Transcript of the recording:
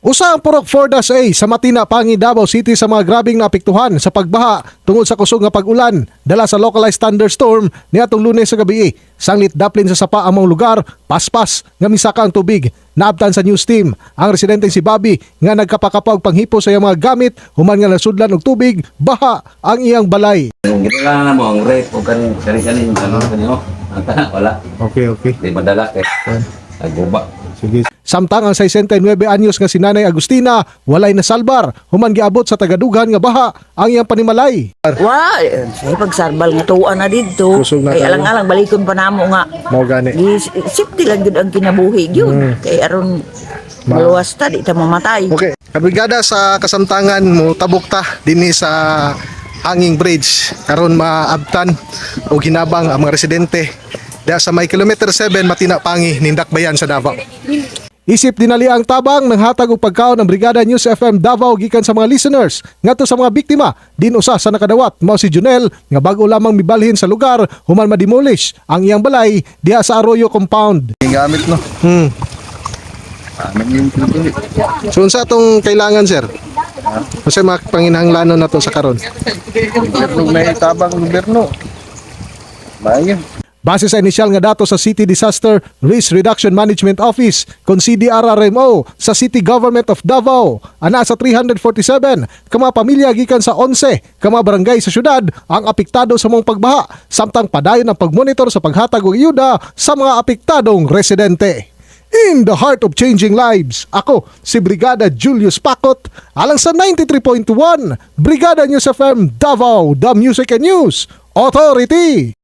Usa ang purok 4-A sa Matina, Pangi, Davao City sa mga grabing naapektuhan sa pagbaha tungod sa kusog nga pag-ulan dala sa localized thunderstorm niadtong Lunes sa gabi. Sanglit daplin sa sapa ang mga lugar, paspas nga misaka ang tubig. Naabtan sa news team ang residente si Bobby nga nagkapakapag panghipo sa iyang mga gamit human nga nasudlan og tubig, baha ang iyang balay. Kailangan na mo ang rate o kanin-kanin kanino. Wala. Okay. Di madala kay guba. Sige. Samtang ang 69 anyos nga si Nanay Agustina walay nasalbar human giabot sa tagadughan nga baha ang iyang panimalay. Say pagsarbal nga tuwa na dito. Kusog na Kay kayo. alang-alang balikon pa namo nga. Mao gani. Safety lang gud ang kinabuhi gyud. Kay aron maluwas ta di ta mamatay. Okay. Kabrigada sa kasamtangan mo tabok ta dinhi sa Hanging Bridge karon maabtan o hinabang ang mga residente diha sa may kilometer 7 Matina, Pangi, Nindakbayan sa Davao. Isip dinali ang tabang ng hatag og pagkaon ng Brigada News FM Davao gikan sa mga listeners ngadto sa mga biktima din usa sa nakadawat mao si Junel nga bag-o lamang mibalhin sa lugar human ma-demolish ang iyang balay diha sa Arroyo Compound. Gamit no. So unsa atong kailangan, sir? Kasi mga panginahanglanon nato sa karon. May tabang gobyerno. Bayan. Base sa inisyal nga datos sa City Disaster Risk Reduction Management Office kon CDRRMO sa City Government of Davao, ana sa 347 ka mga pamilya gikan sa 11 ka mga barangay sa syudad ang apektado sa mong pagbaha, samtang padayon ang pagmonitor sa paghatag og ayuda sa mga apektadong residente. In the heart of changing lives, ako si Brigada Julius Pacot alang sa 93.1 Brigada News FM Davao, the Music and News Authority.